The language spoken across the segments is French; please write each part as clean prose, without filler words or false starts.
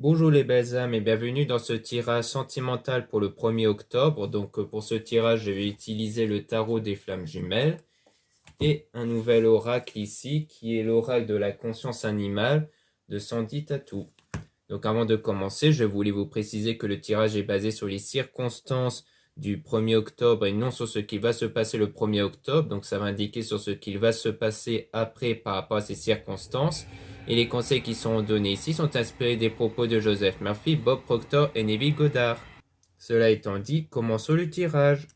Bonjour les belles âmes et bienvenue dans ce tirage sentimental pour le 1er octobre. Donc pour ce tirage, je vais utiliser le tarot des flammes jumelles et un nouvel oracle ici qui est l'oracle de la conscience animale de Sandy Tatou. Donc avant de commencer, je voulais vous préciser que le tirage est basé sur les circonstances du 1er octobre et non sur ce qui va se passer le 1er octobre. Donc ça va indiquer sur ce qu'il va se passer après par rapport à ces circonstances. Et les conseils qui sont donnés ici sont inspirés des propos de Joseph Murphy, Bob Proctor et Neville Goddard. Cela étant dit, commençons le tirage.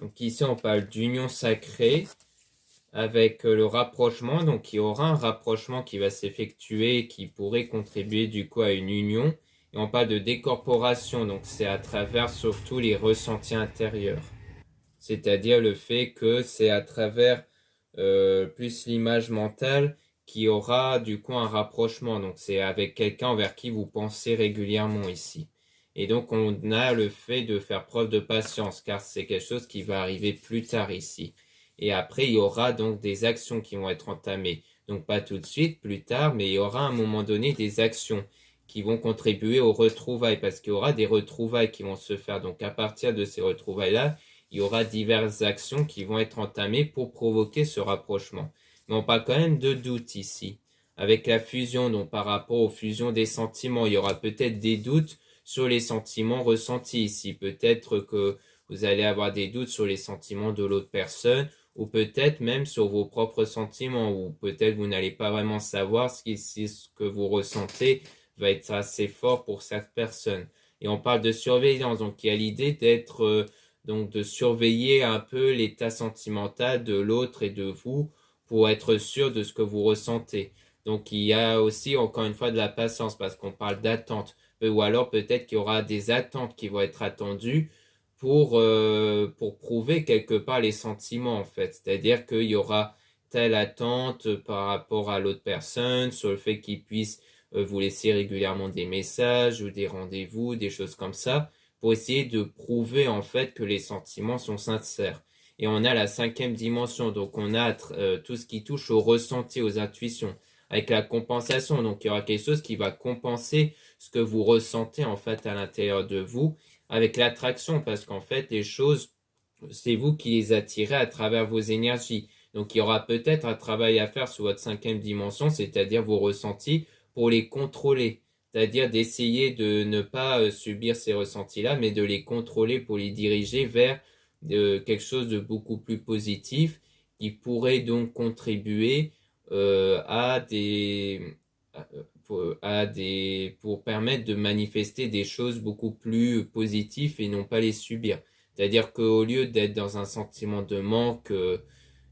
Donc ici on parle d'union sacrée avec le rapprochement. Donc il y aura un rapprochement qui va s'effectuer et qui pourrait contribuer du coup à une union. Et on parle de décorporation, donc c'est à travers surtout les ressentis intérieurs. C'est-à-dire le fait que c'est à travers plus l'image mentale qui aura du coup un rapprochement. Donc c'est avec quelqu'un vers qui vous pensez régulièrement ici. Et donc on a le fait de faire preuve de patience car c'est quelque chose qui va arriver plus tard ici. Et après il y aura donc des actions qui vont être entamées. Donc pas tout de suite, plus tard, mais il y aura à un moment donné des actions qui vont contribuer aux retrouvailles parce qu'il y aura des retrouvailles qui vont se faire. Donc à partir de ces retrouvailles-là, il y aura diverses actions qui vont être entamées pour provoquer ce rapprochement. Mais on parle quand même de doute ici. Avec la fusion, donc par rapport aux fusions des sentiments, il y aura peut-être des doutes sur les sentiments ressentis ici. Peut-être que vous allez avoir des doutes sur les sentiments de l'autre personne ou peut-être même sur vos propres sentiments ou peut-être vous n'allez pas vraiment savoir si ce que vous ressentez va être assez fort pour cette personne. Et on parle de surveillance, donc il y a l'idée d'être... donc de surveiller un peu l'état sentimental de l'autre et de vous pour être sûr de ce que vous ressentez. Donc il y a aussi encore une fois de la patience parce qu'on parle d'attente. Ou alors peut-être qu'il y aura des attentes qui vont être attendues pour prouver quelque part les sentiments en fait. C'est-à-dire qu'il y aura telle attente par rapport à l'autre personne sur le fait qu'il puisse vous laisser régulièrement des messages ou des rendez-vous, des choses comme ça pour essayer de prouver en fait que les sentiments sont sincères. Et on a la 5e dimension, donc on a tout ce qui touche au ressenti, aux intuitions, avec la compensation. Donc il y aura quelque chose qui va compenser ce que vous ressentez en fait à l'intérieur de vous, avec l'attraction, parce qu'en fait les choses, c'est vous qui les attirez à travers vos énergies. Donc il y aura peut-être un travail à faire sur votre 5e dimension, c'est-à-dire vos ressentis, pour les contrôler. C'est-à-dire d'essayer de ne pas subir ces ressentis-là, mais de les contrôler pour les diriger vers quelque chose de beaucoup plus positif qui pourrait donc contribuer pour permettre de manifester des choses beaucoup plus positives et non pas les subir. C'est-à-dire qu'au lieu d'être dans un sentiment de manque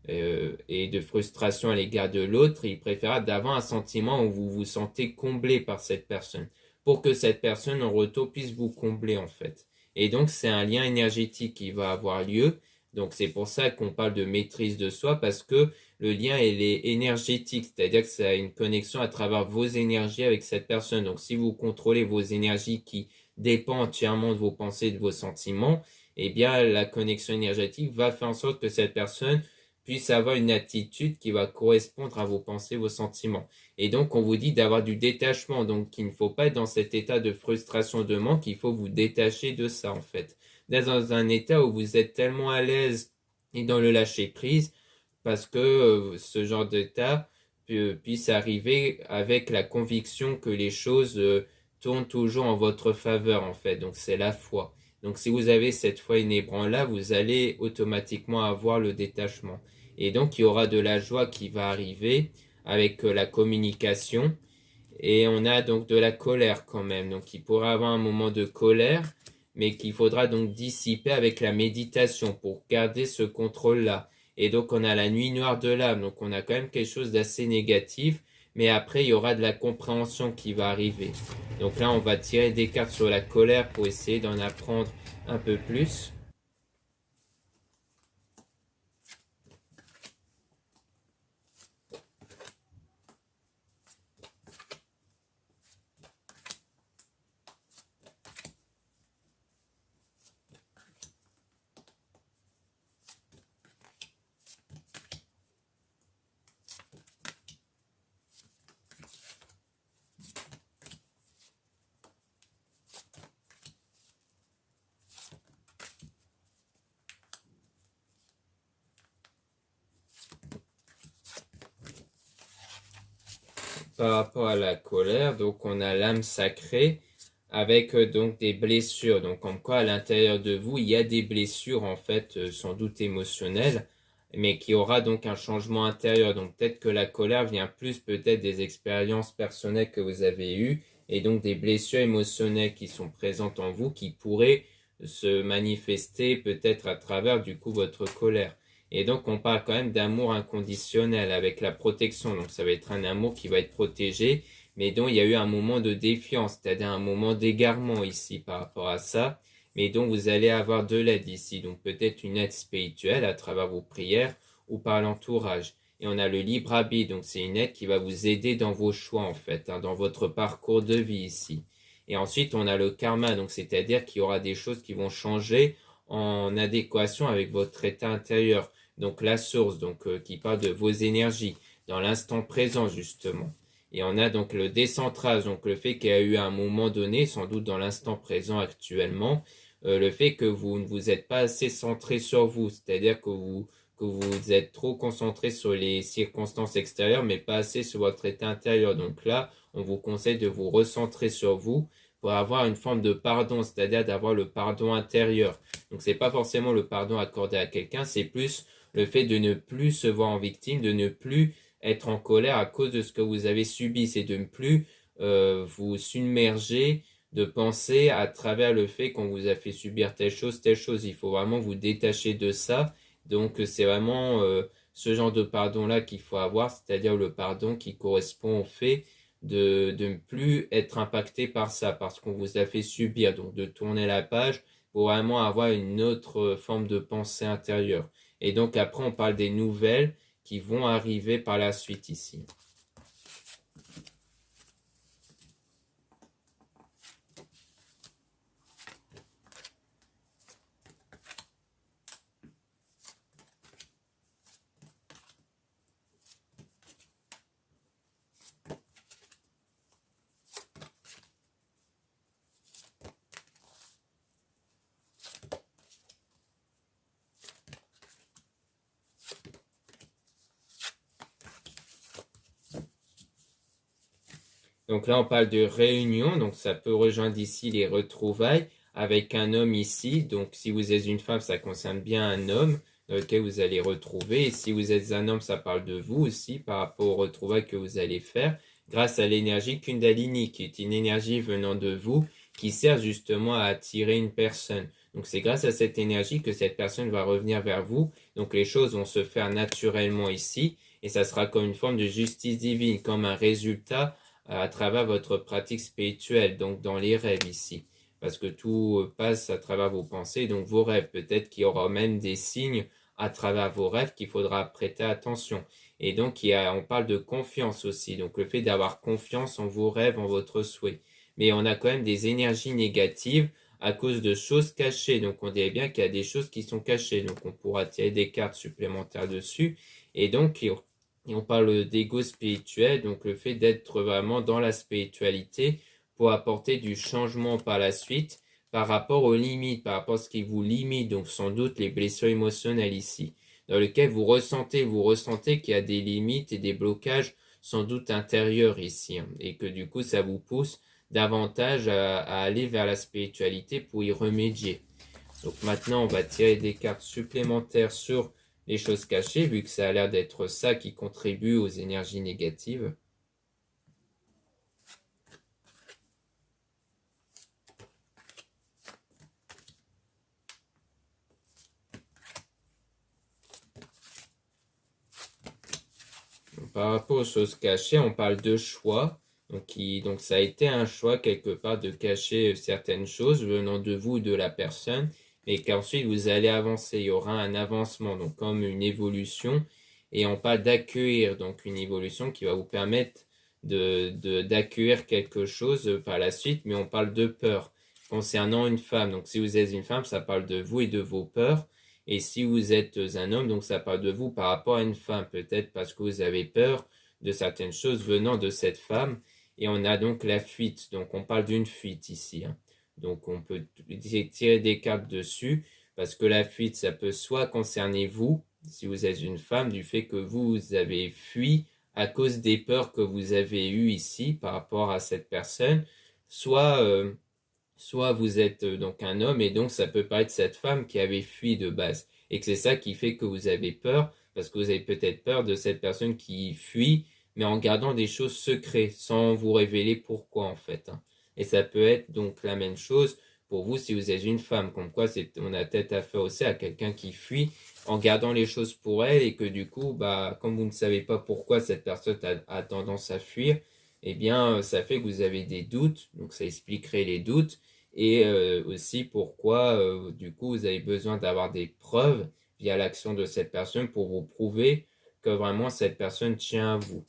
et de frustration à l'égard de l'autre, il préférera d'avoir un sentiment où vous vous sentez comblé par cette personne, pour que cette personne en retour puisse vous combler en fait. Et donc c'est un lien énergétique qui va avoir lieu. Donc c'est pour ça qu'on parle de maîtrise de soi, parce que le lien il est énergétique, c'est-à-dire que ça a une connexion à travers vos énergies avec cette personne. Donc si vous contrôlez vos énergies qui dépendent entièrement de vos pensées, de vos sentiments, eh bien la connexion énergétique va faire en sorte que cette personne puisse avoir une attitude qui va correspondre à vos pensées, vos sentiments. Et donc, on vous dit d'avoir du détachement. Donc, il ne faut pas être dans cet état de frustration, de manque. Il faut vous détacher de ça, en fait. D'être dans un état où vous êtes tellement à l'aise et dans le lâcher-prise, parce que ce genre d'état puisse arriver avec la conviction que les choses tournent toujours en votre faveur, en fait. Donc, c'est la foi. Donc, si vous avez cette foi inébranlable, vous allez automatiquement avoir le détachement. Et donc, il y aura de la joie qui va arriver avec la communication. Et on a donc de la colère quand même. Donc, il pourra avoir un moment de colère, mais qu'il faudra donc dissiper avec la méditation pour garder ce contrôle-là. Et donc, on a la nuit noire de l'âme. Donc, on a quand même quelque chose d'assez négatif. Mais après, il y aura de la compréhension qui va arriver. Donc là, on va tirer des cartes sur la colère pour essayer d'en apprendre un peu plus. Par rapport à la colère, donc on a l'âme sacrée avec donc des blessures. Donc comme quoi à l'intérieur de vous, il y a des blessures en fait, sans doute émotionnelles, mais qui aura donc un changement intérieur. Donc peut-être que la colère vient plus peut-être des expériences personnelles que vous avez eues et donc des blessures émotionnelles qui sont présentes en vous qui pourraient se manifester peut-être à travers du coup votre colère. Et donc, on parle quand même d'amour inconditionnel avec la protection. Donc, ça va être un amour qui va être protégé, mais dont il y a eu un moment de défiance, c'est-à-dire un moment d'égarement ici par rapport à ça, mais dont vous allez avoir de l'aide ici. Donc, peut-être une aide spirituelle à travers vos prières ou par l'entourage. Et on a le libre arbitre, donc c'est une aide qui va vous aider dans vos choix, en fait, dans votre parcours de vie ici. Et ensuite, on a le karma, donc c'est-à-dire qu'il y aura des choses qui vont changer en adéquation avec votre état intérieur. Donc la source, donc qui parle de vos énergies, dans l'instant présent justement. Et on a donc le décentrage, donc le fait qu'il y a eu un moment donné, sans doute dans l'instant présent actuellement, le fait que vous ne vous êtes pas assez centré sur vous, c'est-à-dire que vous êtes trop concentré sur les circonstances extérieures, mais pas assez sur votre état intérieur. Donc là, on vous conseille de vous recentrer sur vous pour avoir une forme de pardon, c'est-à-dire d'avoir le pardon intérieur. Donc c'est pas forcément le pardon accordé à quelqu'un, c'est plus le fait de ne plus se voir en victime, de ne plus être en colère à cause de ce que vous avez subi, c'est de ne plus vous submerger de penser à travers le fait qu'on vous a fait subir telle chose, telle chose. Il faut vraiment vous détacher de ça. Donc c'est vraiment ce genre de pardon-là qu'il faut avoir, c'est-à-dire le pardon qui correspond au fait de ne plus être impacté par ça, parce qu'on vous a fait subir. Donc de tourner la page pour vraiment avoir une autre forme de pensée intérieure. Et donc après, on parle des nouvelles qui vont arriver par la suite ici. Donc là, on parle de réunion, donc ça peut rejoindre ici les retrouvailles avec un homme ici. Donc si vous êtes une femme, ça concerne bien un homme dans lequel vous allez retrouver. Et si vous êtes un homme, ça parle de vous aussi par rapport aux retrouvailles que vous allez faire grâce à l'énergie Kundalini, qui est une énergie venant de vous qui sert justement à attirer une personne. Donc c'est grâce à cette énergie que cette personne va revenir vers vous. Donc les choses vont se faire naturellement ici et ça sera comme une forme de justice divine, comme un résultat à travers votre pratique spirituelle, donc dans les rêves ici. Parce que tout passe à travers vos pensées, donc vos rêves. Peut-être qu'il y aura même des signes à travers vos rêves qu'il faudra prêter attention. Et donc, on parle de confiance aussi. Donc, le fait d'avoir confiance en vos rêves, en votre souhait. Mais on a quand même des énergies négatives à cause de choses cachées. Donc on dirait bien qu'il y a des choses qui sont cachées. Donc on pourra tirer des cartes supplémentaires dessus. Et donc on parle d'ego spirituel, donc le fait d'être vraiment dans la spiritualité pour apporter du changement par la suite par rapport aux limites, par rapport à ce qui vous limite, donc sans doute les blessures émotionnelles ici, dans lequel vous ressentez qu'il y a des limites et des blocages sans doute intérieurs ici, et que du coup ça vous pousse davantage à aller vers la spiritualité pour y remédier. Donc maintenant on va tirer des cartes supplémentaires sur les choses cachées, vu que ça a l'air d'être ça qui contribue aux énergies négatives. Donc, par rapport aux choses cachées, on parle de choix. Donc ça a été un choix quelque part de cacher certaines choses venant de vous ou de la personne, et qu'ensuite vous allez avancer. Il y aura un avancement, donc comme une évolution. Et on parle d'accueillir, donc une évolution qui va vous permettre d'accueillir quelque chose par la suite, mais on parle de peur concernant une femme. Donc si vous êtes une femme, ça parle de vous et de vos peurs. Et si vous êtes un homme, donc ça parle de vous par rapport à une femme, peut-être parce que vous avez peur de certaines choses venant de cette femme. Et on a donc la fuite, donc on parle d'une fuite ici. Donc on peut tirer des cartes dessus, parce que la fuite, ça peut soit concerner vous, si vous êtes une femme, du fait que vous avez fui à cause des peurs que vous avez eues ici par rapport à cette personne, soit vous êtes donc un homme, et donc ça peut pas être cette femme qui avait fui de base, et que c'est ça qui fait que vous avez peur, parce que vous avez peut-être peur de cette personne qui fuit, mais en gardant des choses secrètes, sans vous révéler pourquoi en fait. Et ça peut être donc la même chose pour vous si vous êtes une femme, comme quoi on a peut-être affaire aussi à quelqu'un qui fuit en gardant les choses pour elle, et que du coup, comme vous ne savez pas pourquoi cette personne a tendance à fuir, eh bien ça fait que vous avez des doutes, donc ça expliquerait les doutes, et aussi pourquoi du coup vous avez besoin d'avoir des preuves via l'action de cette personne pour vous prouver que vraiment cette personne tient à vous.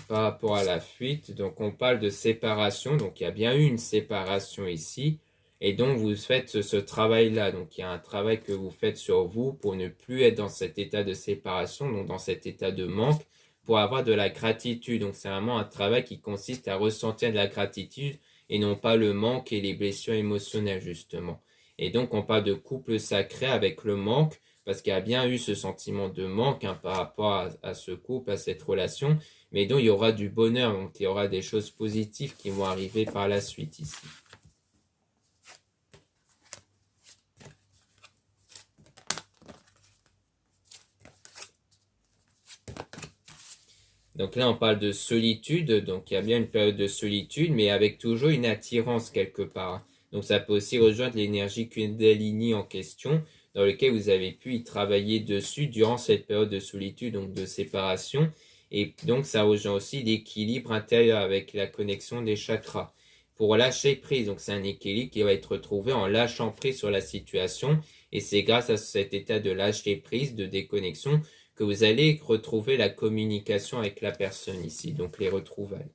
Par rapport à la fuite, donc on parle de séparation, donc il y a bien eu une séparation ici, et donc vous faites ce travail-là, donc il y a un travail que vous faites sur vous pour ne plus être dans cet état de séparation, donc dans cet état de manque, pour avoir de la gratitude. Donc c'est vraiment un travail qui consiste à ressentir de la gratitude et non pas le manque et les blessures émotionnelles justement. Et donc on parle de couple sacré avec le manque, parce qu'il y a bien eu ce sentiment de manque par rapport à ce couple, à cette relation, mais donc il y aura du bonheur, donc il y aura des choses positives qui vont arriver par la suite ici. Donc là, on parle de solitude, donc il y a bien une période de solitude, mais avec toujours une attirance quelque part. Donc ça peut aussi rejoindre l'énergie Kundalini en question, dans lequel vous avez pu y travailler dessus durant cette période de solitude, donc de séparation. Et donc ça rejoint aussi l'équilibre intérieur avec la connexion des chakras. Pour lâcher prise, donc c'est un équilibre qui va être retrouvé en lâchant prise sur la situation. Et c'est grâce à cet état de lâcher prise, de déconnexion, que vous allez retrouver la communication avec la personne ici, donc les retrouvailles.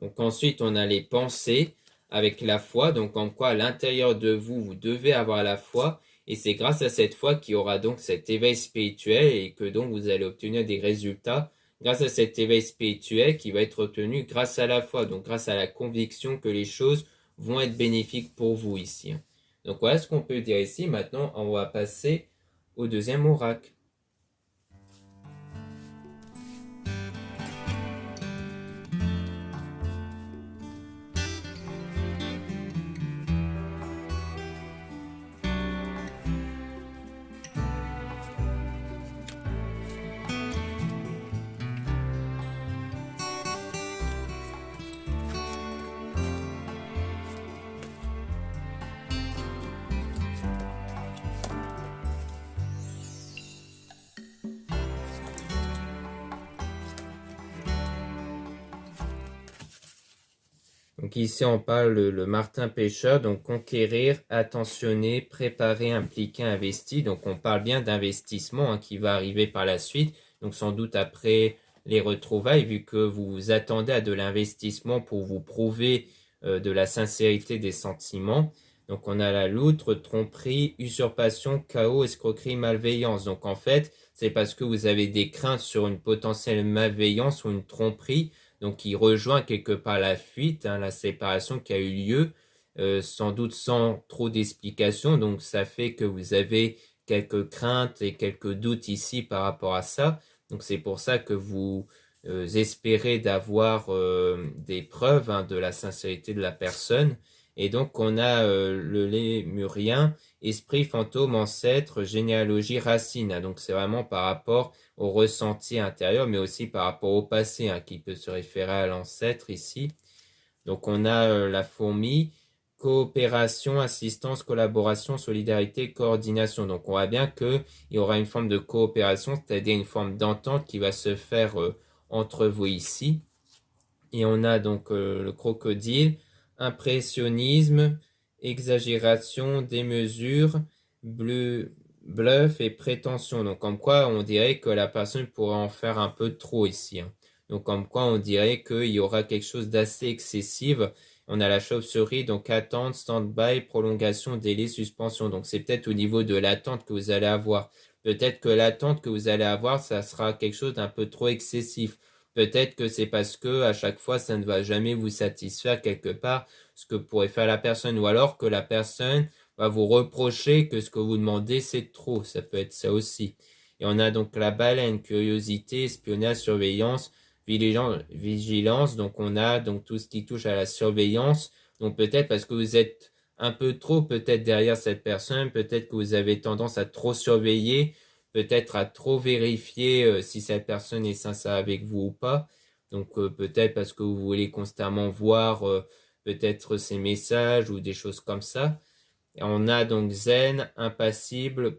Donc ensuite, on a les pensées avec la foi, donc en quoi à l'intérieur de vous, vous devez avoir la foi, et c'est grâce à cette foi qu'il y aura donc cet éveil spirituel, et que donc vous allez obtenir des résultats grâce à cet éveil spirituel qui va être obtenu grâce à la foi, donc grâce à la conviction que les choses vont être bénéfiques pour vous ici. Donc voilà ce qu'on peut dire ici. Maintenant, on va passer au deuxième oracle. Donc ici, on parle le Martin pêcheur, donc conquérir, attentionner, préparer, impliquer, investi. Donc on parle bien d'investissement qui va arriver par la suite. Donc sans doute après les retrouvailles, vu que vous vous attendez à de l'investissement pour vous prouver de la sincérité des sentiments. Donc on a la loutre, tromperie, usurpation, chaos, escroquerie, malveillance. Donc en fait, c'est parce que vous avez des craintes sur une potentielle malveillance ou une tromperie, donc qui rejoint quelque part la fuite, la séparation qui a eu lieu, sans doute sans trop d'explications. Donc ça fait que vous avez quelques craintes et quelques doutes ici par rapport à ça. Donc c'est pour ça que vous espérez d'avoir des preuves de la sincérité de la personne. Et donc on a le lémurien, esprit, fantôme, ancêtre, généalogie, racine. Donc c'est vraiment par rapport au ressenti intérieur, mais aussi par rapport au passé, qui peut se référer à l'ancêtre ici. Donc on a la fourmi, coopération, assistance, collaboration, solidarité, coordination. Donc on voit bien qu'il y aura une forme de coopération, c'est-à-dire une forme d'entente qui va se faire entre vous ici. Et on a donc le crocodile, impressionnisme, exagération, démesure, bluff et prétention. Donc comme quoi on dirait que la personne pourrait en faire un peu trop ici. Donc comme quoi on dirait qu'il y aura quelque chose d'assez excessif. On a la chauve-souris, donc attente, stand-by, prolongation, délai, suspension. Donc c'est peut-être au niveau de l'attente que vous allez avoir. Peut-être que l'attente que vous allez avoir, ça sera quelque chose d'un peu trop excessif. Peut-être que c'est parce que à chaque fois, ça ne va jamais vous satisfaire quelque part ce que pourrait faire la personne. Ou alors que la personne va vous reprocher que ce que vous demandez, c'est trop. Ça peut être ça aussi. Et on a donc la baleine, curiosité, espionnage, surveillance, vigilance. Donc on a donc tout ce qui touche à la surveillance. Donc peut-être parce que vous êtes un peu trop peut-être derrière cette personne. Peut-être que vous avez tendance à trop surveiller, peut-être à trop vérifier si cette personne est sincère avec vous ou pas. Donc peut-être parce que vous voulez constamment voir peut-être ses messages ou des choses comme ça. Et on a donc zen, impassible,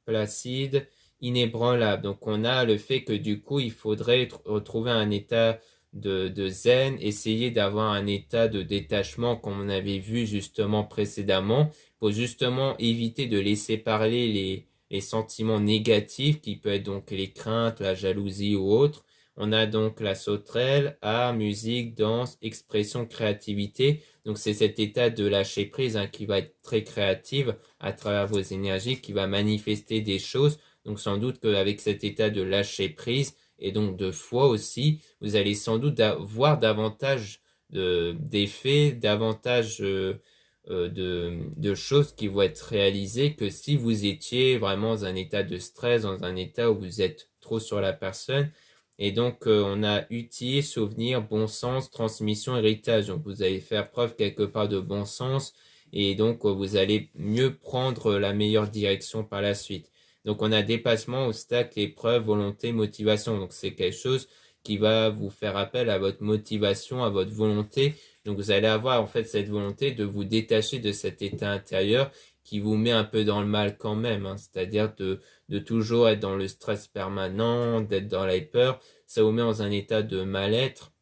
placide, inébranlable. Donc on a le fait que du coup il faudrait retrouver un état de zen, essayer d'avoir un état de détachement comme on avait vu justement précédemment, pour justement éviter de laisser parler les sentiments négatifs qui peuvent être donc les craintes, la jalousie ou autre. On a donc la sauterelle, art, musique, danse, expression, créativité. Donc c'est cet état de lâcher prise qui va être très créatif à travers vos énergies, qui va manifester des choses. Donc sans doute qu'avec cet état de lâcher prise et donc de foi aussi, vous allez sans doute voir davantage d'effets, davantage de choses qui vont être réalisées que si vous étiez vraiment dans un état de stress, dans un état où vous êtes trop sur la personne. Et donc, on a outil, souvenir, bon sens, transmission, héritage. Donc, vous allez faire preuve quelque part de bon sens et donc, vous allez mieux prendre la meilleure direction par la suite. Donc, on a dépassement, obstacle, épreuve, volonté, motivation. Donc, c'est quelque chose qui va vous faire appel à votre motivation, à votre volonté. Donc, vous allez avoir en fait cette volonté de vous détacher de cet état intérieur qui vous met un peu dans le mal quand même, c'est-à-dire de toujours être dans le stress permanent, d'être dans la peur. Ça vous met dans un état de mal-être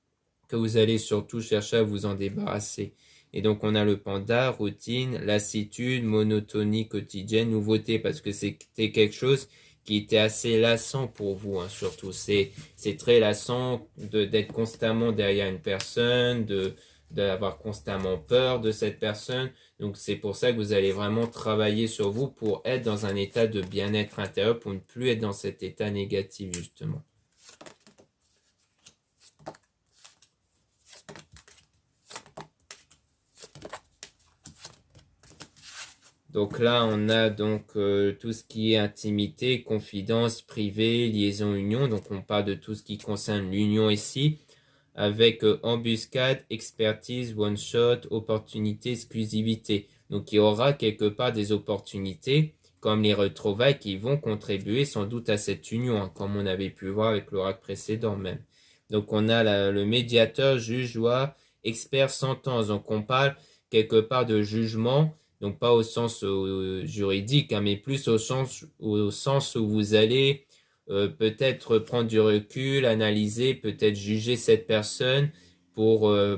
que vous allez surtout chercher à vous en débarrasser. Et donc on a le panda, routine, lassitude, monotonie quotidienne, nouveauté, parce que c'était quelque chose qui était assez lassant pour vous, surtout. C'est très lassant d'être constamment derrière une personne, d'avoir constamment peur de cette personne. Donc c'est pour ça que vous allez vraiment travailler sur vous pour être dans un état de bien-être intérieur, pour ne plus être dans cet état négatif justement. Donc là, on a donc tout ce qui est intimité, confidence, privé, liaison, union. Donc on parle de tout ce qui concerne l'union ici, avec embuscade, expertise, one-shot, opportunité, exclusivité. Donc il y aura quelque part des opportunités, comme les retrouvailles, qui vont contribuer sans doute à cette union, comme on avait pu voir avec l'oracle précédent même. Donc on a le médiateur, juge, loi, expert, sentence. Donc on parle quelque part de jugement, donc pas au sens juridique, mais plus au sens où vous allez peut-être prendre du recul, analyser, peut-être juger cette personne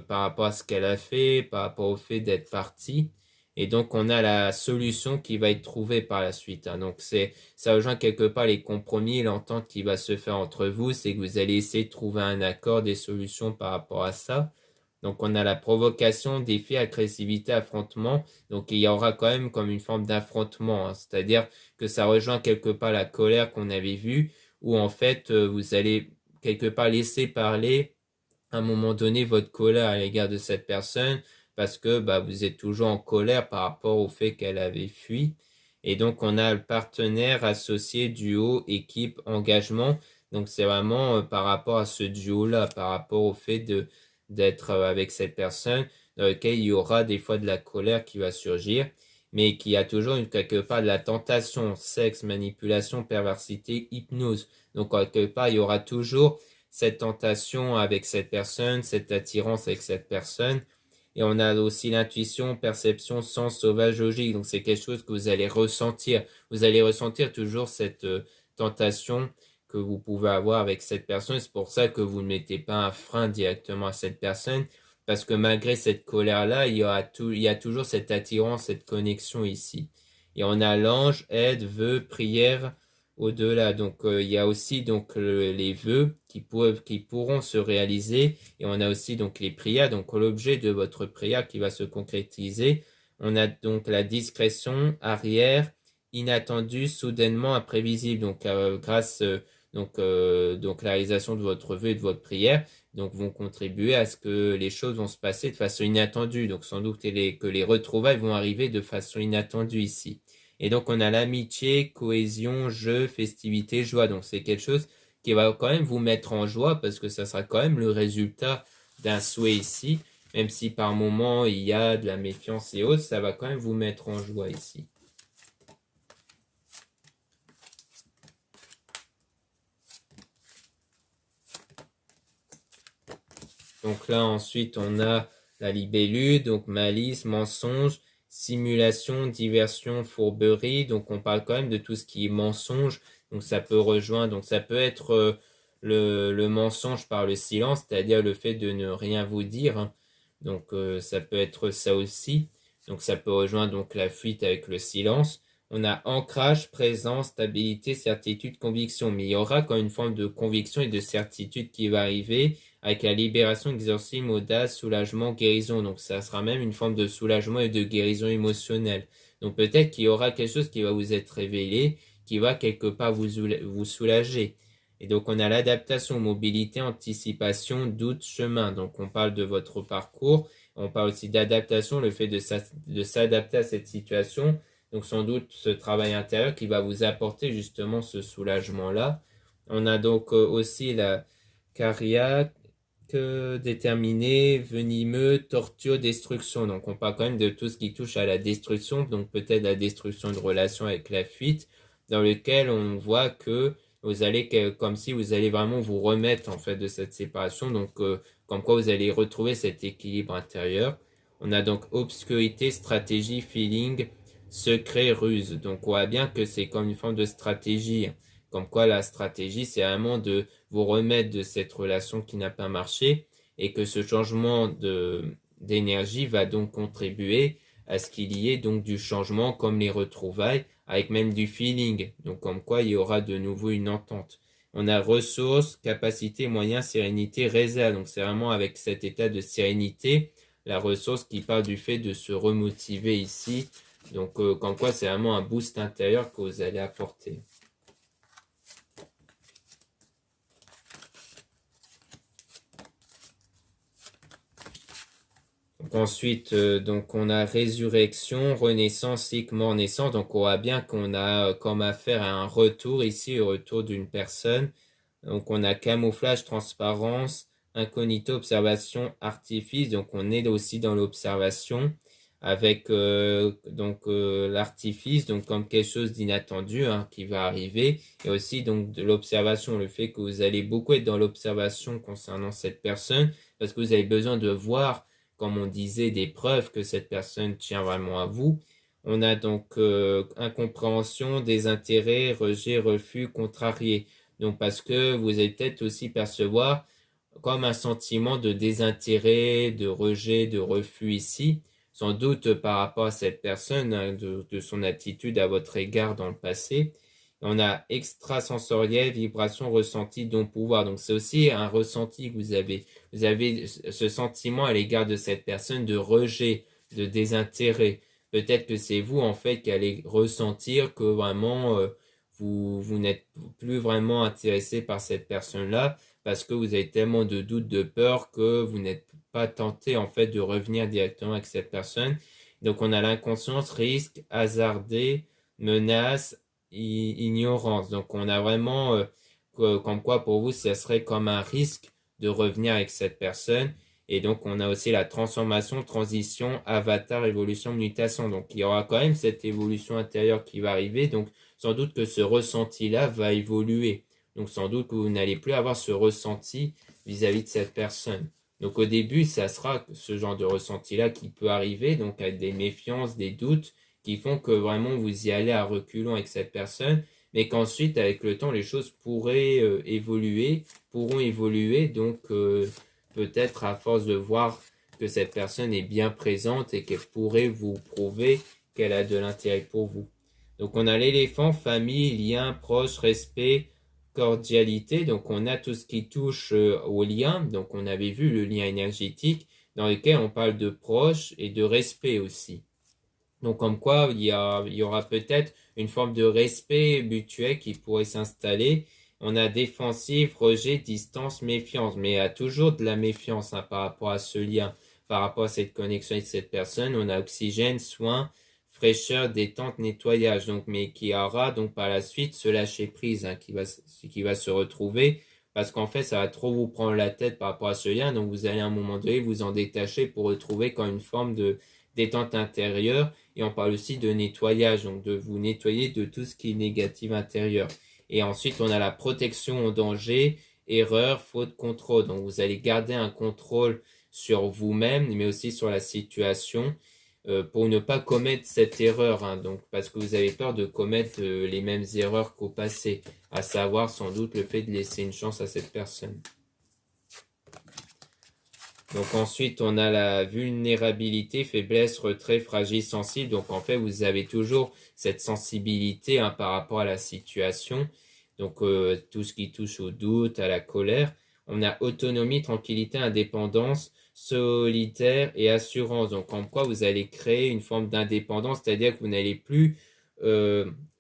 par rapport à ce qu'elle a fait, par rapport au fait d'être partie. Et donc, on a la solution qui va être trouvée par la suite, hein. Donc, ça rejoint quelque part les compromis, l'entente qui va se faire entre vous. C'est que vous allez essayer de trouver un accord, des solutions par rapport à ça. Donc, on a la provocation, défi, agressivité, affrontement. Donc, il y aura quand même comme une forme d'affrontement, hein. C'est-à-dire que ça rejoint quelque part la colère qu'on avait vue, où en fait, vous allez quelque part laisser parler à un moment donné votre colère à l'égard de cette personne parce que bah, vous êtes toujours en colère par rapport au fait qu'elle avait fui. Et donc, on a le partenaire, associé, duo, équipe, engagement. Donc, c'est vraiment par rapport à ce duo-là, par rapport au fait d'être avec cette personne dans lequel il y aura des fois de la colère qui va surgir, mais qui a toujours quelque part de la tentation, sexe, manipulation, perversité, hypnose. Donc, quelque part, il y aura toujours cette tentation avec cette personne, cette attirance avec cette personne. Et on a aussi l'intuition, perception, sens, sauvage, logique. Donc c'est quelque chose que vous allez ressentir. Vous allez ressentir toujours cette tentation que vous pouvez avoir avec cette personne. C'est pour ça que vous ne mettez pas un frein directement à cette personne. Parce que malgré cette colère-là, il y a toujours cette attirance, cette connexion ici. Et on a l'ange, aide, vœu, prière, au-delà. Donc, il y a aussi donc les vœux qui pourront se réaliser et on a aussi donc les prières. Donc, l'objet de votre prière qui va se concrétiser. On a donc la discrétion, arrière, inattendue, soudainement imprévisible. Donc, grâce donc la réalisation de votre vœu et de votre prière donc vont contribuer à ce que les choses vont se passer de façon inattendue. Donc, sans doute que les retrouvailles vont arriver de façon inattendue ici. Et donc, on a l'amitié, cohésion, jeu, festivité, joie. Donc, c'est quelque chose qui va quand même vous mettre en joie parce que ça sera quand même le résultat d'un souhait ici. Même si par moment, il y a de la méfiance et autres, ça va quand même vous mettre en joie ici. Donc là, ensuite, on a la libellule, donc malice, mensonge, simulation, diversion, fourberie. Donc, on parle quand même de tout ce qui est mensonge. Donc, ça peut rejoindre, donc ça peut être le mensonge par le silence, c'est-à-dire le fait de ne rien vous dire, hein. Donc, ça peut être ça aussi. Donc, ça peut rejoindre donc la fuite avec le silence. On a ancrage, présence, stabilité, certitude, conviction. Mais il y aura quand même une forme de conviction et de certitude qui va arriver avec la libération, exorcisme, audace, soulagement, guérison. Donc ça sera même une forme de soulagement et de guérison émotionnelle. Donc peut-être qu'il y aura quelque chose qui va vous être révélé, qui va quelque part vous soulager. Et donc on a l'adaptation, mobilité, anticipation, doute, chemin. Donc on parle de votre parcours. On parle aussi d'adaptation, le fait de s'adapter à cette situation. Donc sans doute ce travail intérieur qui va vous apporter justement ce soulagement-là. On a donc aussi la cardiaque, déterminé, venimeux, torture, destruction. Donc on parle quand même de tout ce qui touche à la destruction, donc peut-être la destruction de relations avec la fuite, dans lequel on voit que vous allez, comme si vous allez vraiment vous remettre en fait de cette séparation, donc comme quoi vous allez retrouver cet équilibre intérieur. On a donc obscurité, stratégie, feeling, secret, ruse. Donc on voit bien que c'est comme une forme de stratégie. Comme quoi la stratégie, c'est vraiment de vous remettre de cette relation qui n'a pas marché et que ce changement d'énergie va donc contribuer à ce qu'il y ait donc du changement comme les retrouvailles avec même du feeling. Donc comme quoi il y aura de nouveau une entente. On a ressources, capacités, moyens, sérénité, réserve. Donc c'est vraiment avec cet état de sérénité, la ressource qui part du fait de se remotiver ici. Donc comme quoi c'est vraiment un boost intérieur que vous allez apporter. Donc ensuite, donc on a résurrection, renaissance, cycle, mort, naissance. Donc on voit bien qu'on a comme affaire à un retour ici, le retour d'une personne. Donc on a camouflage, transparence, incognito, observation, artifice. Donc on est aussi dans l'observation avec l'artifice, donc comme quelque chose d'inattendu hein, qui va arriver. Et aussi donc de l'observation, le fait que vous allez beaucoup être dans l'observation concernant cette personne parce que vous avez besoin de voir comme on disait, des preuves que cette personne tient vraiment à vous. On a donc incompréhension, désintérêt, rejet, refus, contrarié. Donc parce que vous allez peut-être aussi percevoir comme un sentiment de désintérêt, de rejet, de refus ici, sans doute par rapport à cette personne, hein, de son attitude à votre égard dans le passé. On a extrasensoriel, vibration, ressenti, don, pouvoir. Donc c'est aussi un ressenti que vous avez. Vous avez ce sentiment à l'égard de cette personne de rejet, de désintérêt. Peut-être que c'est vous en fait qui allez ressentir que vraiment vous n'êtes plus vraiment intéressé par cette personne-là parce que vous avez tellement de doutes, de peur que vous n'êtes pas tenté en fait de revenir directement avec cette personne. Donc on a l'inconscience, risque, hasardé, menace, ignorance. Donc on a vraiment comme quoi pour vous ça serait comme un risque de revenir avec cette personne. Et donc on a aussi la transformation, transition, avatar, évolution, mutation. Donc il y aura quand même cette évolution intérieure qui va arriver. Donc sans doute que ce ressenti-là va évoluer. Donc sans doute que vous n'allez plus avoir ce ressenti vis-à-vis de cette personne. Donc au début, ça sera ce genre de ressenti-là qui peut arriver, donc avec des méfiances, des doutes, qui font que vraiment vous y allez à reculons avec cette personne, mais qu'ensuite, avec le temps, les choses pourraient pourront évoluer, donc peut-être à force de voir que cette personne est bien présente et qu'elle pourrait vous prouver qu'elle a de l'intérêt pour vous. Donc on a l'éléphant, famille, lien, proche, respect, cordialité. Donc on a tout ce qui touche au lien. Donc on avait vu le lien énergétique dans lequel on parle de proche et de respect aussi. Donc comme quoi il y aura peut-être une forme de respect mutuel qui pourrait s'installer. On a défensif, rejet, distance, méfiance. Mais il y a toujours de la méfiance hein, par rapport à ce lien, par rapport à cette connexion avec cette personne. On a oxygène, soin, fraîcheur, détente, nettoyage. Donc, mais qui aura donc par la suite ce lâcher prise hein, qui va se retrouver. Parce qu'en fait, ça va trop vous prendre la tête par rapport à ce lien. Donc vous allez à un moment donné vous en détacher pour retrouver comme une forme de détente intérieure. Et on parle aussi de nettoyage, donc de vous nettoyer de tout ce qui est négatif intérieur. Et ensuite, on a la protection au danger, erreur, faute, contrôle. Donc, vous allez garder un contrôle sur vous-même, mais aussi sur la situation pour ne pas commettre cette erreur. Hein, donc, parce que vous avez peur de commettre les mêmes erreurs qu'au passé, à savoir sans doute le fait de laisser une chance à cette personne. Donc ensuite, on a la vulnérabilité, faiblesse, retrait, fragile, sensible. Donc en fait, vous avez toujours cette sensibilité hein, par rapport à la situation. Donc tout ce qui touche au doute, à la colère. On a autonomie, tranquillité, indépendance, solitaire et assurance. Donc en quoi vous allez créer une forme d'indépendance, c'est-à-dire que vous n'allez plus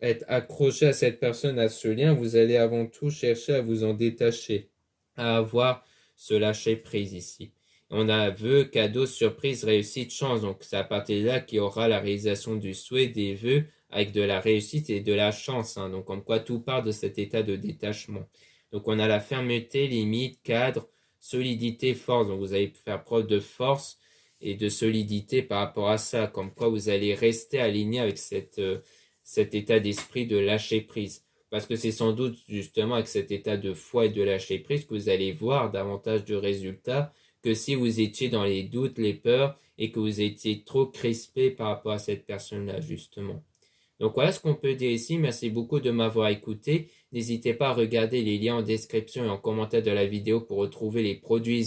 être accroché à cette personne, à ce lien. Vous allez avant tout chercher à vous en détacher, à avoir ce lâcher prise ici. On a vœux, cadeaux, surprise, réussite, chance. Donc c'est à partir de là qu'il y aura la réalisation du souhait, des vœux, avec de la réussite et de la chance. Hein. Donc comme quoi tout part de cet état de détachement. Donc on a la fermeté, limite, cadre, solidité, force. Donc vous allez faire preuve de force et de solidité par rapport à ça. Comme quoi vous allez rester aligné avec cet état d'esprit de lâcher prise. Parce que c'est sans doute justement avec cet état de foi et de lâcher prise que vous allez voir davantage de résultats que si vous étiez dans les doutes, les peurs et que vous étiez trop crispé par rapport à cette personne-là, justement. Donc voilà ce qu'on peut dire ici. Merci beaucoup de m'avoir écouté. N'hésitez pas à regarder les liens en description et en commentaire de la vidéo pour retrouver les produits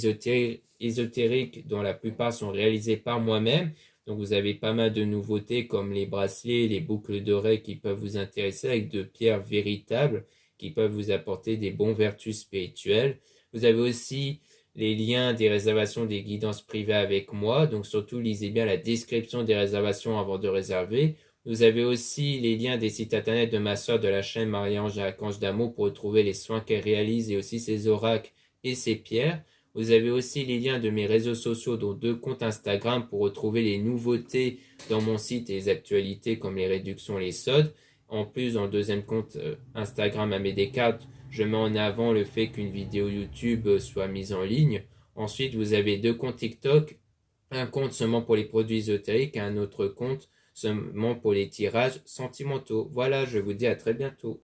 ésotériques dont la plupart sont réalisés par moi-même. Donc vous avez pas mal de nouveautés comme les bracelets, les boucles d'oreilles qui peuvent vous intéresser avec de pierres véritables qui peuvent vous apporter des bons vertus spirituelles. Vous avez aussi les liens des réservations des guidances privées avec moi. Donc surtout, lisez bien la description des réservations avant de réserver. Vous avez aussi les liens des sites internet de ma soeur de la chaîne Marie-Ange et Archange d'Amour pour retrouver les soins qu'elle réalise et aussi ses oracles et ses pierres. Vous avez aussi les liens de mes réseaux sociaux, dont 2 comptes Instagram pour retrouver les nouveautés dans mon site et les actualités comme les réductions, les soldes. En plus, dans le 2e compte Instagram à mes Descartes, je mets en avant le fait qu'une vidéo YouTube soit mise en ligne. Ensuite, vous avez 2 comptes TikTok, un compte seulement pour les produits ésotériques et un autre compte seulement pour les tirages sentimentaux. Voilà, je vous dis à très bientôt.